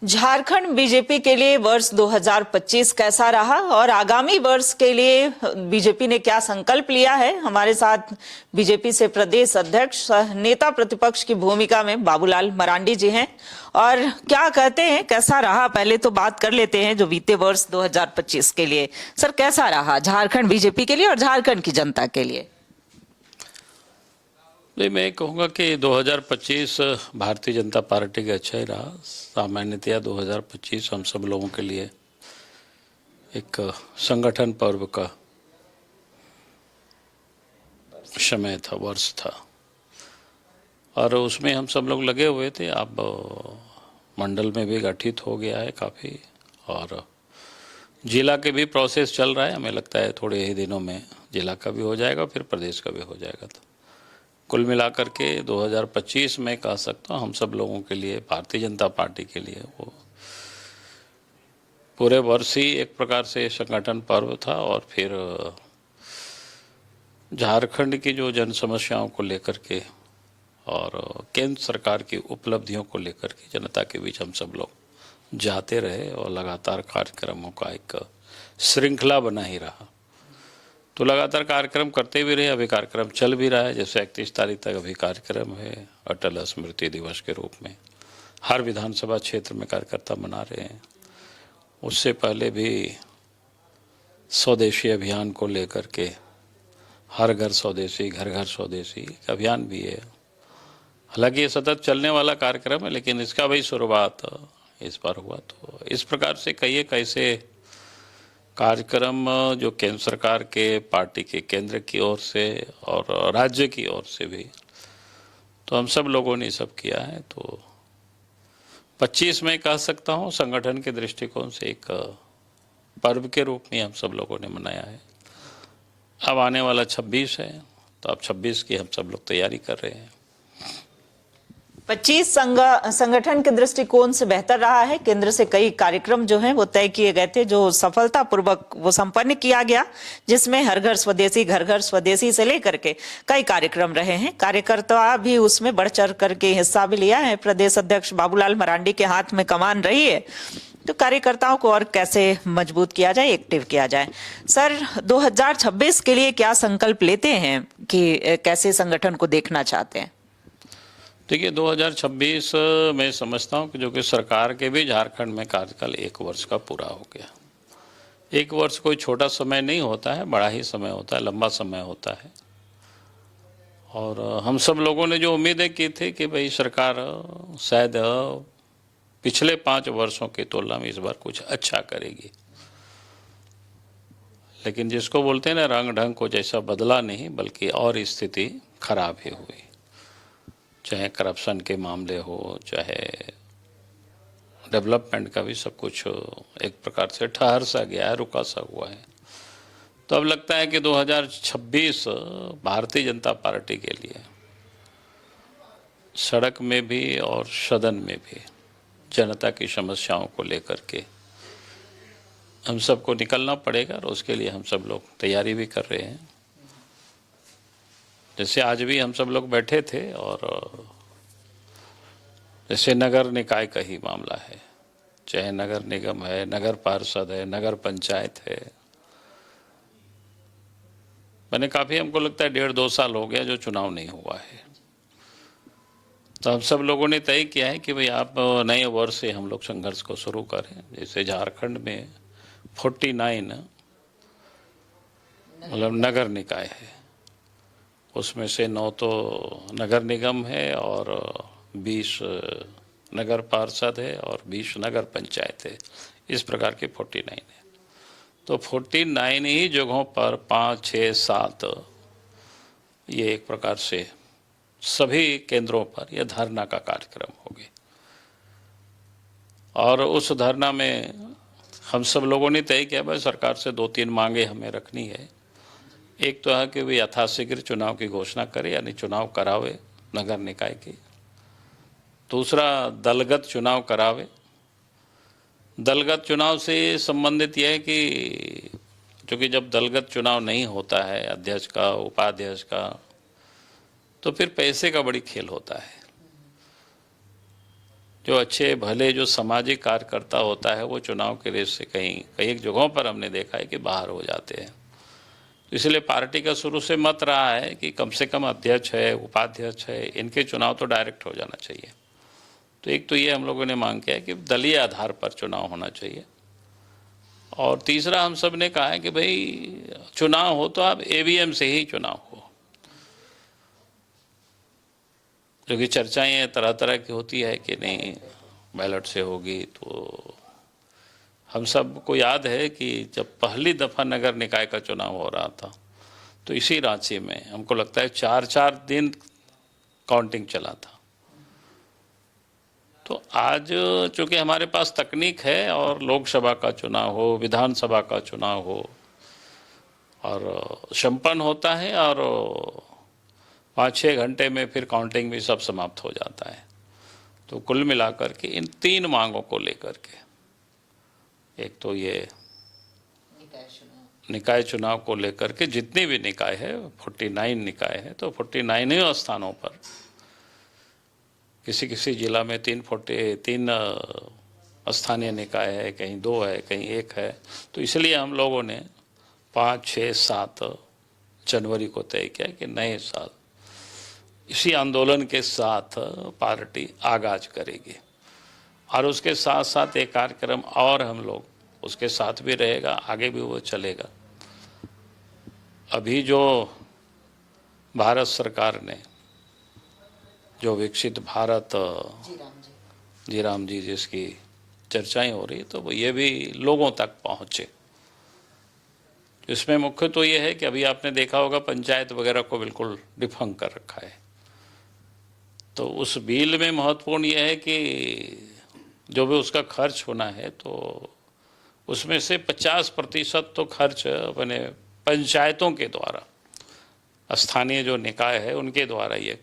Jharkhand BJP के लिए वर्ष 2025 कैसा रहा और आगामी वर्ष के लिए बीजेपी ने क्या संकल्प लिया है। हमारे साथ बीजेपी से प्रदेश अध्यक्ष नेता प्रतिपक्ष की भूमिका में बाबूलाल मरांडी जी हैं और क्या कहते हैं कैसा रहा। पहले तो बात कर लेते हैं जो बीते वर्ष 2025 के लिए सर कैसा रहा झारखंड बीजेपी के लिए और झारखंड की जनता के लिए। नहीं, मैं कहूँगा कि 2025 भारतीय जनता पार्टी का अच्छा ही रहा। सामान्यतया 2025 हम सब लोगों के लिए एक संगठन पर्व का समय था, वर्ष था और उसमें हम सब लोग लगे हुए थे। अब मंडल में भी गठित हो गया है काफ़ी और जिला के भी प्रोसेस चल रहा है। हमें लगता है थोड़े ही दिनों में जिला का भी हो जाएगा, फिर प्रदेश का भी हो जाएगा। तो कुल मिलाकर के 2025 में कह सकता हूँ हम सब लोगों के लिए, भारतीय जनता पार्टी के लिए वो पूरे वर्ष ही एक प्रकार से संगठन पर्व था और फिर झारखंड की जो जन समस्याओं को लेकर के और केंद्र सरकार की उपलब्धियों को लेकर के जनता के बीच हम सब लोग जाते रहे और लगातार कार्यक्रमों का एक श्रृंखला बना ही रहा। तो लगातार कार्यक्रम करते भी रहे, अभी कार्यक्रम चल भी रहा है। जैसे 31 तारीख तक अभी कार्यक्रम है अटल स्मृति दिवस के रूप में, हर विधानसभा क्षेत्र में कार्यकर्ता मना रहे हैं। उससे पहले भी स्वदेशी अभियान को लेकर के हर घर स्वदेशी, घर घर स्वदेशी अभियान भी है। हालांकि ये सतत चलने वाला कार्यक्रम है, लेकिन इसका भी शुरुआत इस बार हुआ। तो इस प्रकार से कई कैसे कार्यक्रम जो केंद्र सरकार के, पार्टी के केंद्र की ओर से और राज्य की ओर से भी, तो हम सब लोगों ने सब किया है। तो 25 में कह सकता हूँ संगठन के दृष्टिकोण से एक पर्व के रूप में हम सब लोगों ने मनाया है। अब आने वाला 26 है, तो अब 26 की हम सब लोग तैयारी कर रहे हैं। 25 संगठन के दृष्टिकोण से बेहतर रहा है। केंद्र से कई कार्यक्रम जो हैं वो तय किए गए थे, जो सफलतापूर्वक वो संपन्न किया गया, जिसमें हर घर स्वदेशी, घर घर स्वदेशी से लेकर के कई कार्यक्रम रहे हैं। कार्यकर्ता भी उसमें बढ़ चढ़ करके हिस्सा भी लिया है। प्रदेश अध्यक्ष बाबूलाल मरांडी के हाथ में कमान रही है, तो कार्यकर्ताओं को और कैसे मजबूत किया जाए, एक्टिव किया जाए। सर 2026 के लिए क्या संकल्प लेते हैं कि कैसे संगठन को देखना चाहते हैं। देखिए 2026 मैं समझता हूँ कि जो कि सरकार के भी झारखंड में कार्यकाल 1 वर्ष का पूरा हो गया। 1 वर्ष कोई छोटा समय नहीं होता है, बड़ा ही समय होता है, लंबा समय होता है। और हम सब लोगों ने जो उम्मीदें की थी कि भाई सरकार शायद पिछले 5 वर्षों की तुलना में इस बार कुछ अच्छा करेगी, लेकिन जिसको बोलते हैं ना रंग ढंग को जैसा बदला नहीं, बल्कि और स्थिति खराब ही हुई। चाहे करप्शन के मामले हो, चाहे डेवलपमेंट का भी सब कुछ एक प्रकार से ठहर सा गया है, रुका सा हुआ है। तो अब लगता है कि 2026 भारतीय जनता पार्टी के लिए सड़क में भी और सदन में भी जनता की समस्याओं को लेकर के हम सबको निकलना पड़ेगा और उसके लिए हम सब लोग तैयारी भी कर रहे हैं। जैसे आज भी हम सब लोग बैठे थे और जैसे नगर निकाय का ही मामला है, चाहे नगर निगम है, नगर पार्षद है, नगर पंचायत है। मैंने काफ़ी, हमको लगता है 1.5-2 साल हो गया जो चुनाव नहीं हुआ है। तो हम सब लोगों ने तय किया है कि भाई आप नए वर्ष से हम लोग संघर्ष को शुरू करें। जैसे झारखंड में 49 मतलब नगर निकाय है, उसमें से 9 तो नगर निगम है और 20 नगर पार्षद है और 20 नगर पंचायत है। इस प्रकार के 49 है। तो 49 ही जगहों पर 5, 6, 7 ये एक प्रकार से सभी केंद्रों पर यह धरना का कार्यक्रम हो गया। और उस धरना में हम सब लोगों ने तय किया भाई सरकार से 2-3 मांगे हमें रखनी है। एक तो है कि वे यथाशीघ्र चुनाव की घोषणा करे, यानी चुनाव करावे नगर निकाय की। दूसरा दलगत चुनाव करावे। दलगत चुनाव से संबंधित यह है कि क्योंकि जब दलगत चुनाव नहीं होता है अध्यक्ष का, उपाध्यक्ष का, तो फिर पैसे का बड़ी खेल होता है। जो अच्छे भले जो सामाजिक कार्यकर्ता होता है वो चुनाव के रेस से कई कई जगहों पर हमने देखा है कि बाहर हो जाते हैं। तो इसलिए पार्टी का शुरू से मत रहा है कि कम से कम अध्यक्ष है, उपाध्यक्ष है, इनके चुनाव तो डायरेक्ट हो जाना चाहिए। तो एक तो ये हम लोगों ने मांग किया है कि दलीय आधार पर चुनाव होना चाहिए, और तीसरा हम सब ने कहा है कि भाई चुनाव हो तो आप ईवीएम से ही चुनाव हो। जो कि चर्चाएं तरह तरह की होती है कि नहीं बैलेट से होगी, तो हम सबको याद है कि जब पहली दफ़ा नगर निकाय का चुनाव हो रहा था तो इसी रांची में हमको लगता है 4-4 दिन काउंटिंग चला था। तो आज चूँकि हमारे पास तकनीक है और लोकसभा का चुनाव हो, विधानसभा का चुनाव हो, और संपन्न होता है और 5-6 घंटे में फिर काउंटिंग भी सब समाप्त हो जाता है। तो कुल मिलाकर के इन 3 मांगों को लेकर के, एक तो ये निकाय चुनाव को लेकर के जितनी भी निकाय है, 49 निकाय है, तो 49 स्थानों पर किसी किसी जिला में 3 स्थानीय निकाय है, कहीं 2 है, कहीं 1 है। तो इसलिए हम लोगों ने 5, 6, 7 जनवरी को तय किया कि नए साल इसी आंदोलन के साथ पार्टी आगाज करेगी, और उसके साथ साथ एक कार्यक्रम और हम लोग उसके साथ भी रहेगा, आगे भी वो चलेगा। अभी जो भारत सरकार ने जो विकसित भारत जी राम जी जिसकी चर्चाएं हो रही, तो वो ये भी लोगों तक पहुँचे। इसमें मुख्य तो ये है कि अभी आपने देखा होगा पंचायत वगैरह को बिल्कुल डिफंक कर रखा है। तो उस बिल में महत्वपूर्ण ये है कि जो भी उसका खर्च होना है तो उसमें से 50% तो खर्च अपने पंचायतों के द्वारा, स्थानीय जो निकाय है उनके द्वारा ये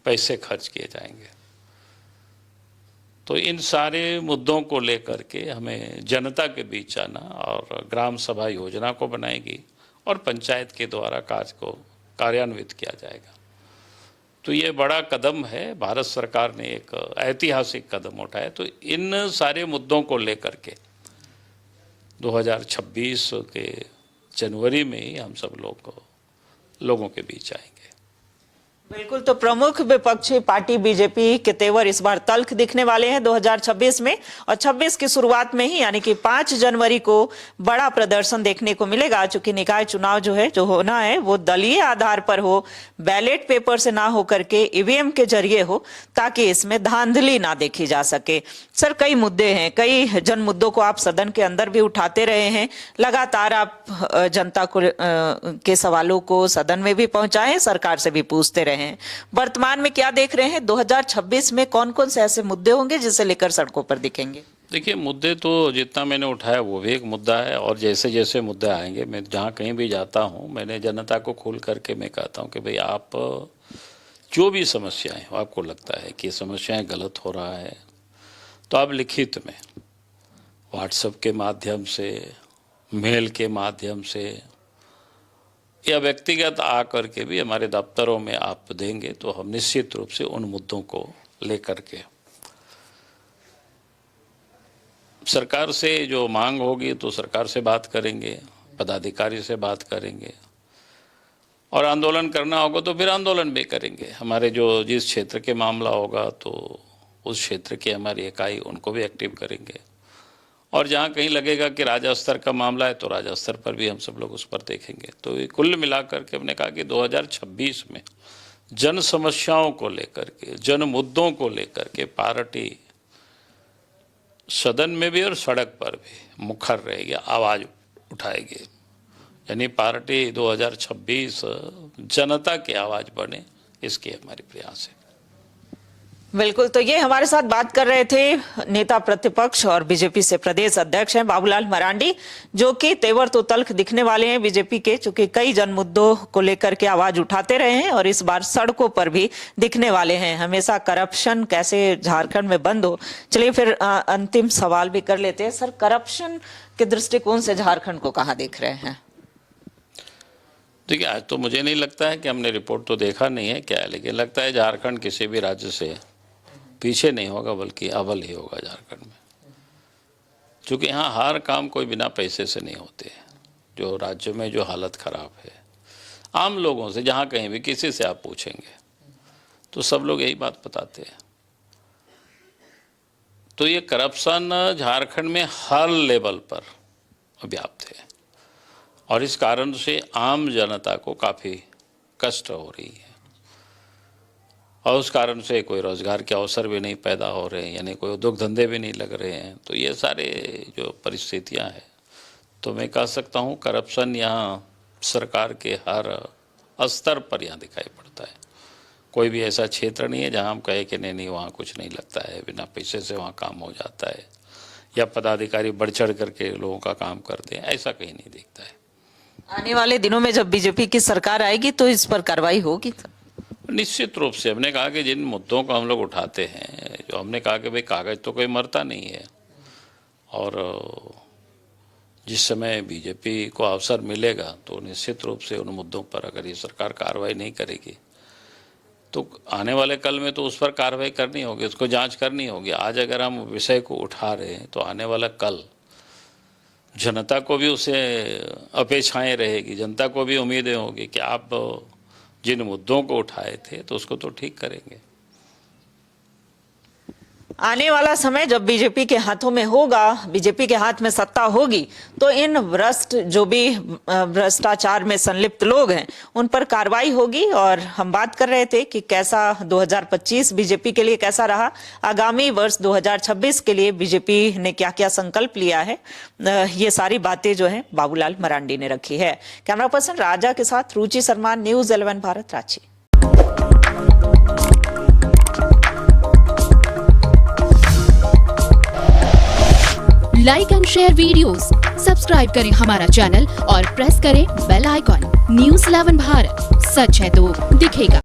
पैसे खर्च किए जाएंगे। तो इन सारे मुद्दों को लेकर के हमें जनता के बीच आना, और ग्राम सभा योजना को बनाएगी और पंचायत के द्वारा कार्य को कार्यान्वित किया जाएगा। तो ये बड़ा कदम है, भारत सरकार ने एक ऐतिहासिक कदम उठाया। तो इन सारे मुद्दों को लेकर के 2026 के जनवरी में ही हम सब लोगों के बीच आएंगे। बिल्कुल, तो प्रमुख विपक्षी पार्टी बीजेपी के तेवर इस बार तल्ख दिखने वाले हैं 2026 में, और 26 की शुरुआत में ही यानी कि 5 जनवरी को बड़ा प्रदर्शन देखने को मिलेगा। चूंकि निकाय चुनाव जो होना है वो दलीय आधार पर हो, बैलेट पेपर से ना हो करके ईवीएम के जरिए हो, ताकि इसमें धांधली ना देखी जा सके। सर, कई मुद्दे हैं, कई जन मुद्दों को आप सदन के अंदर भी उठाते रहे हैं, लगातार आप जनता को के सवालों को सदन में भी पहुंचाएं, सरकार से भी पूछते रहे हैं। वर्तमान में क्या देख रहे हैं 2026 में कौन कौन से ऐसे मुद्दे होंगे जिसे लेकर सड़कों पर दिखेंगे? देखिए, मुद्दे तो जितना मैंने उठाया वो भी एक मुद्दा है, और जैसे जैसे मुद्दे आएंगे, मैं जहाँ कहीं भी जाता हूँ मैंने जनता को खोल करके मैं कहता हूँ कि भाई आप जो भी समस्याएं हो, आपको लगता है कि समस्याएं गलत हो रहा है, तो आप लिखित में व्हाट्सएप के माध्यम से, मेल के माध्यम से, या व्यक्तिगत आकर के भी हमारे दफ्तरों में आप देंगे, तो हम निश्चित रूप से उन मुद्दों को लेकर के सरकार से जो मांग होगी तो सरकार से बात करेंगे, पदाधिकारी से बात करेंगे, और आंदोलन करना होगा तो फिर आंदोलन भी करेंगे। हमारे जो जिस क्षेत्र के मामला होगा तो उस क्षेत्र की हमारी इकाई उनको भी एक्टिव करेंगे, और जहाँ कहीं लगेगा कि राज्य स्तर का मामला है तो राज्य स्तर पर भी हम सब लोग उस पर देखेंगे। तो ये कुल मिलाकर के हमने कहा कि 2026 में जन समस्याओं को लेकर के, जन मुद्दों को लेकर के पार्टी सदन में भी और सड़क पर भी मुखर रहेगी, आवाज़ उठाएगी। यानी पार्टी 2026 जनता की आवाज़ बने, इसकी हमारी प्रयास है। बिल्कुल, तो ये हमारे साथ बात कर रहे थे नेता प्रतिपक्ष और बीजेपी से प्रदेश अध्यक्ष हैं बाबूलाल मरांडी, जो कि तेवर तो तल्ख दिखने वाले हैं बीजेपी के, चूंकि कई जन मुद्दों को लेकर के आवाज उठाते रहे हैं और इस बार सड़कों पर भी दिखने वाले हैं। हमेशा करप्शन कैसे झारखंड में बंद हो। चलिए फिर अंतिम सवाल भी कर लेते हैं। सर, करप्शन के दृष्टिकोण से झारखंड को कहाँ देख रहे हैं? देखिए, आज तो मुझे नहीं लगता है कि हमने रिपोर्ट तो देखा नहीं है क्या है, लेकिन लगता है झारखंड किसी भी राज्य से पीछे नहीं होगा बल्कि अव्वल ही होगा झारखंड में, क्योंकि यहाँ हर काम कोई बिना पैसे से नहीं होते। जो राज्य में जो हालत ख़राब है, आम लोगों से जहाँ कहीं भी किसी से आप पूछेंगे तो सब लोग यही बात बताते हैं। तो ये करप्शन झारखंड में हर लेवल पर व्याप्त है और इस कारण से आम जनता को काफ़ी कष्ट हो रही है और उस कारण से कोई रोज़गार के अवसर भी नहीं पैदा हो रहे हैं, यानी कोई उद्योग धंधे भी नहीं लग रहे हैं। तो ये सारे जो परिस्थितियां हैं, तो मैं कह सकता हूँ करप्शन यहाँ सरकार के हर स्तर पर यहाँ दिखाई पड़ता है। कोई भी ऐसा क्षेत्र नहीं है जहाँ हम कहें कि नहीं वहाँ कुछ नहीं लगता है, बिना पैसे से वहाँ काम हो जाता है या पदाधिकारी बढ़ चढ़ करके लोगों का काम करते हैं, ऐसा कहीं नहीं दिखता है। आने वाले दिनों में जब बीजेपी की सरकार आएगी तो इस पर कार्रवाई होगी? निश्चित रूप से हमने कहा कि जिन मुद्दों को हम लोग उठाते हैं, जो हमने कहा कि भाई कागज तो कोई मरता नहीं है और जिस समय बीजेपी को अवसर मिलेगा तो निश्चित रूप से उन मुद्दों पर अगर ये सरकार कार्रवाई नहीं करेगी तो आने वाले कल में तो उस पर कार्रवाई करनी होगी, उसको जांच करनी होगी। आज अगर हम विषय को उठा रहे हैं तो आने वाला कल जनता को भी उसे अपेक्षाएं रहेगी, जनता को भी उम्मीदें होगी कि आप जिन मुद्दों को उठाए थे तो उसको तो ठीक करेंगे। आने वाला समय जब बीजेपी के हाथों में होगा, बीजेपी के हाथ में सत्ता होगी, तो इन जो भी भ्रष्टाचार में संलिप्त लोग हैं उन पर कार्रवाई होगी। और हम बात कर रहे थे कि कैसा 2025 बीजेपी के लिए कैसा रहा, आगामी वर्ष 2026 के लिए बीजेपी ने क्या क्या संकल्प लिया है, ये सारी बातें जो है बाबूलाल मरांडी ने रखी है। कैमरा पर्सन राजा के साथ Ruchi Sharma, news 11 Bharat, Ranchi. Like and share videos, subscribe करें हमारा चैनल और प्रेस करें बेल आइकॉन। न्यूज़ 11 भारत, सच है तो दिखेगा।